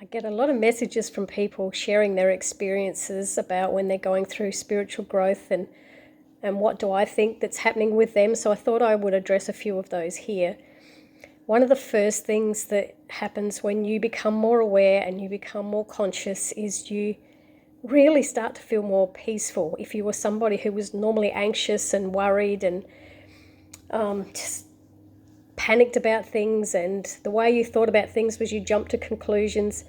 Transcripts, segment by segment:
I get a lot of messages from people sharing their experiences about when they're going through spiritual growth and what do I think that's happening with them. So I thought I would address a few of those here. One of the first things that happens when you become more aware and you become more conscious is you really start to feel more peaceful. If you were somebody who was normally anxious and worried and just panicked about things, and the way you thought about things was you jumped to conclusions,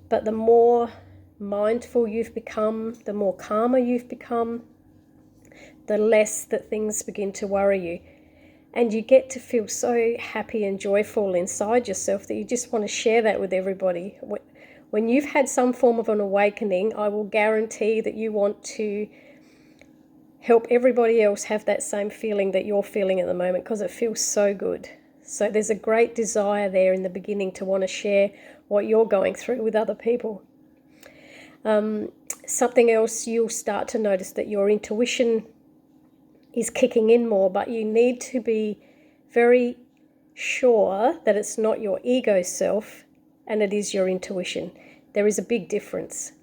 but the more mindful you've become, the more calmer you've become, the less that things begin to worry you. And you get to feel so happy and joyful inside yourself that you just want to share that with everybody. When you've had some form of an awakening, I will guarantee that you want to help everybody else have that same feeling that you're feeling at the moment, because it feels so good. So there's a great desire there in the beginning to want to share what you're going through with other people. Something else, you'll start to notice that your intuition is kicking in more, but you need to be very sure that it's not your ego self and it is your intuition. There is a big difference.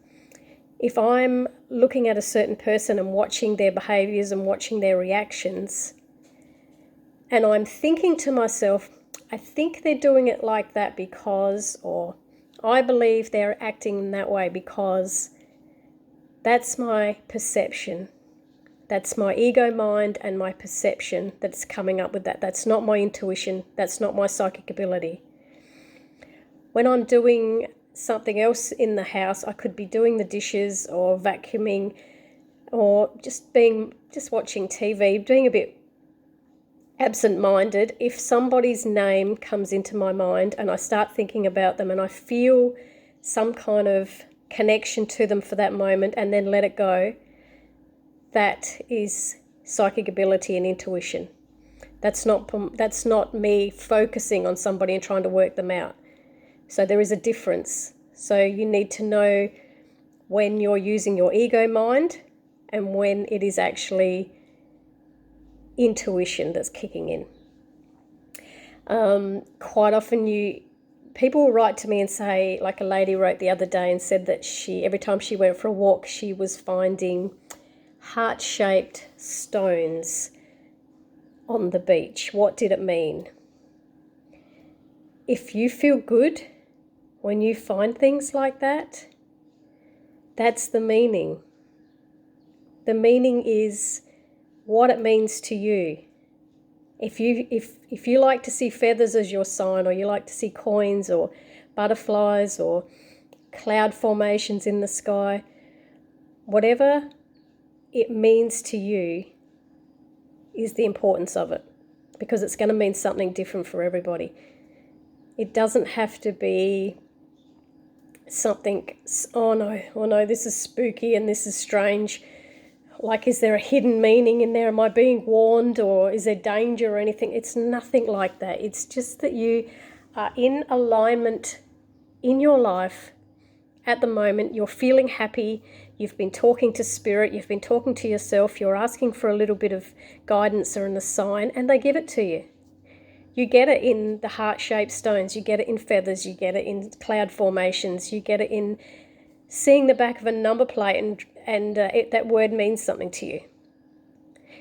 If I'm looking at a certain person and watching their behaviors and watching their reactions, and I'm thinking to myself, I think they're doing it like that because, or I believe they're acting in that way because, that's my perception. That's my ego mind and my perception that's coming up with that. That's not my intuition. That's not my psychic ability. When I'm doing something else in the house, I could be doing the dishes or vacuuming or just watching TV, being a bit absent-minded. If somebody's name comes into my mind and I start thinking about them and I feel some kind of connection to them for that moment and then let it go, that is psychic ability and intuition. That's not me focusing on somebody and trying to work them out. So there is a difference. So you need to know when you're using your ego mind and when it is actually intuition that's kicking in. Quite often people will write to me and say, like a lady wrote the other day and said that every time she went for a walk, she was finding heart-shaped stones on the beach. What did it mean? If you feel good when you find things like that, that's the meaning. The meaning is what it means to you. If you like to see feathers as your sign, or you like to see coins or butterflies or cloud formations in the sky, whatever it means to you is the importance of it, because it's going to mean something different for everybody. It doesn't have to be something, oh no, this is spooky and this is strange. Like, is there a hidden meaning in there? Am I being warned, or is there danger or anything? It's nothing like that. It's just that you are in alignment in your life at the moment. You're feeling happy. You've been talking to spirit. You've been talking to yourself. You're asking for a little bit of guidance or a sign, and they give it to you. You get it in the heart-shaped stones. You get it in feathers. You get it in cloud formations. You get it in seeing the back of a number plate and that word means something to you.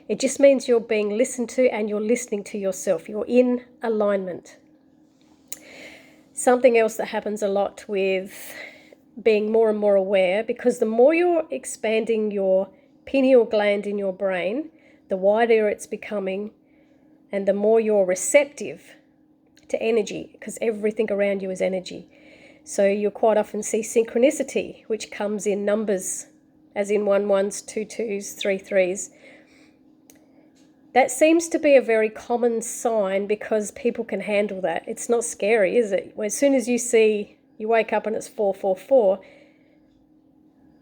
It just means you're being listened to and you're listening to yourself. You're in alignment. Something else that happens a lot with being more and more aware, because the more you're expanding your pineal gland in your brain, the wider it's becoming and the more you're receptive to energy, because everything around you is energy. So you'll quite often see synchronicity, which comes in numbers, as in 1 1s, 2 2s, 3 3s. That seems to be a very common sign because people can handle that. It's not scary, is it? As soon as you wake up and it's 4 4 4,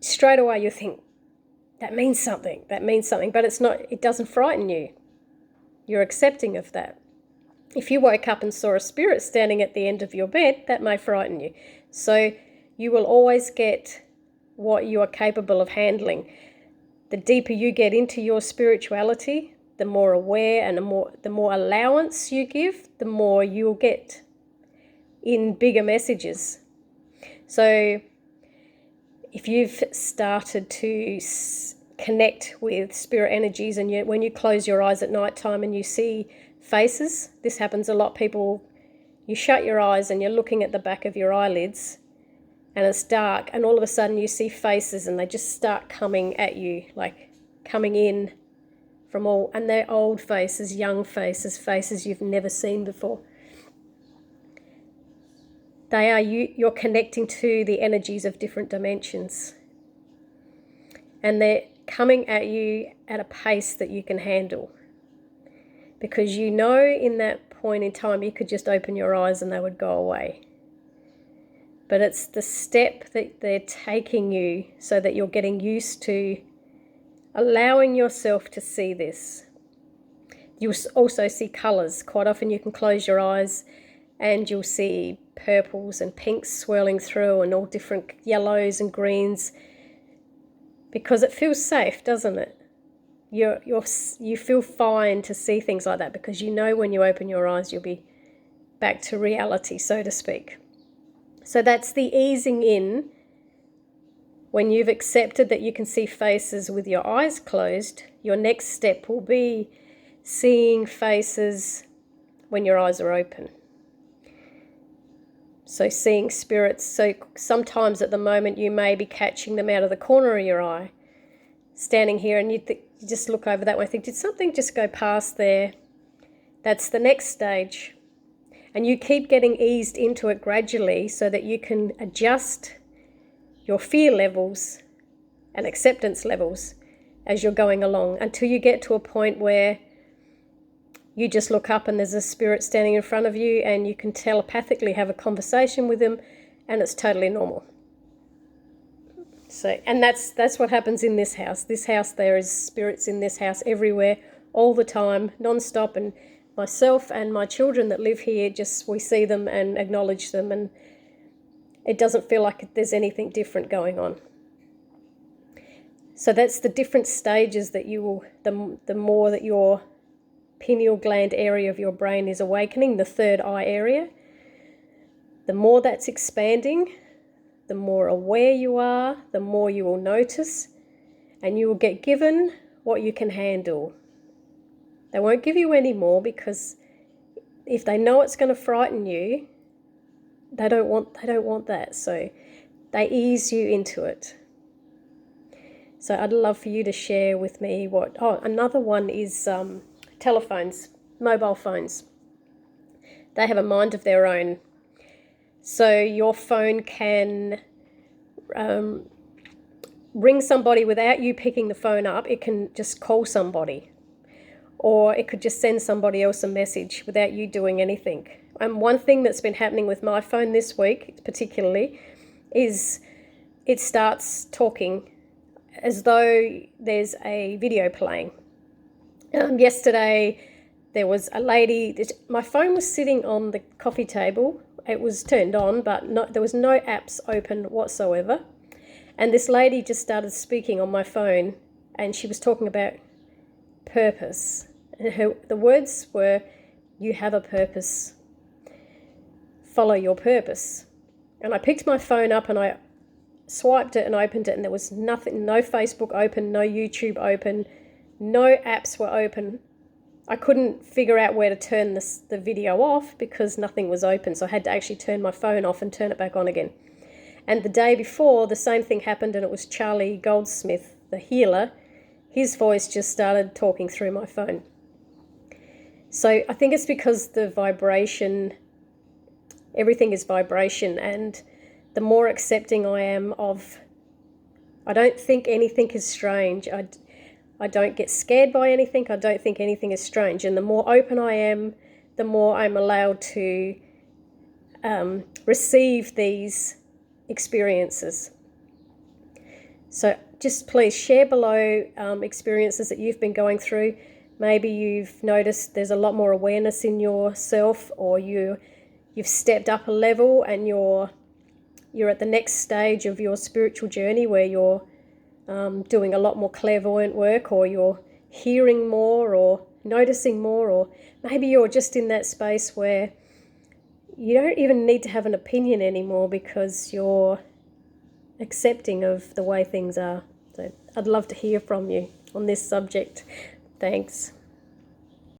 straight away you think, that means something, but it's not. It doesn't frighten you. You're accepting of that. If you woke up and saw a spirit standing at the end of your bed, that may frighten you. So you will always get what you are capable of handling. The deeper you get into your spirituality, the more aware and the more allowance you give, the more you'll get in bigger messages. So if you've started to connect with spirit energies, and when you close your eyes at night time and you see faces, this happens a lot. People, you shut your eyes and you're looking at the back of your eyelids and it's dark, and all of a sudden you see faces and they just start coming at you, like coming in from all, and they're old faces, young faces, faces you've never seen before. They are you're connecting to the energies of different dimensions, and they're coming at you at a pace that you can handle, because you know in that point in time you could just open your eyes and they would go away. But it's the step that they're taking you so that you're getting used to allowing yourself to see this. You'll also see colours. Quite often you can close your eyes and you'll see purples and pinks swirling through and all different yellows and greens, because it feels safe, doesn't it? You feel fine to see things like that, because you know when you open your eyes you'll be back to reality, so to speak. So that's the easing in. When you've accepted that you can see faces with your eyes closed, your next step will be seeing faces when your eyes are open. So seeing spirits. So sometimes at the moment you may be catching them out of the corner of your eye, standing here, and you just look over that way and think, did something just go past there? That's the next stage. And you keep getting eased into it gradually so that you can adjust your fear levels and acceptance levels as you're going along, until you get to a point where you just look up and there's a spirit standing in front of you and you can telepathically have a conversation with them, and it's totally normal. So, and that's what happens in this house. This house, there is spirits in this house everywhere, all the time, non-stop, and myself and my children that live here, just we see them and acknowledge them, and it doesn't feel like there's anything different going on. So that's the different stages that you will, the more that your pineal gland area of your brain is awakening, the third eye area, the more that's expanding, the more aware you are, the more you will notice, and you will get given what you can handle. They won't give you any more, because if they know it's going to frighten you, they don't want that. So they ease you into it. So I'd love for you to share with me another one is telephones, mobile phones. They have a mind of their own. So your phone can ring somebody without you picking the phone up. It can just call somebody, or it could just send somebody else a message without you doing anything. And one thing that's been happening with my phone this week particularly is it starts talking as though there's a video playing. Yesterday there was a lady, my phone was sitting on the coffee table. It was turned on, but there was no apps open whatsoever. And this lady just started speaking on my phone, and she was talking about purpose. And the words were, you have a purpose. Follow your purpose. And I picked my phone up and I swiped it and opened it, and there was nothing, no Facebook open, no YouTube open, no apps were open. I couldn't figure out where to turn the video off because nothing was open, so I had to actually turn my phone off and turn it back on again. And the day before, the same thing happened, and it was Charlie Goldsmith, the healer. His voice just started talking through my phone. So I think it's because the vibration, everything is vibration, and the more accepting I am of, I don't think anything is strange. I don't get scared by anything. I don't think anything is strange. And the more open I am, the more I'm allowed to receive these experiences. So just please share below experiences that you've been going through. Maybe you've noticed there's a lot more awareness in yourself, or you've stepped up a level and you're at the next stage of your spiritual journey where you're doing a lot more clairvoyant work, or you're hearing more or noticing more, or maybe you're just in that space where you don't even need to have an opinion anymore because you're accepting of the way things are. So I'd love to hear from you on this subject. Thanks.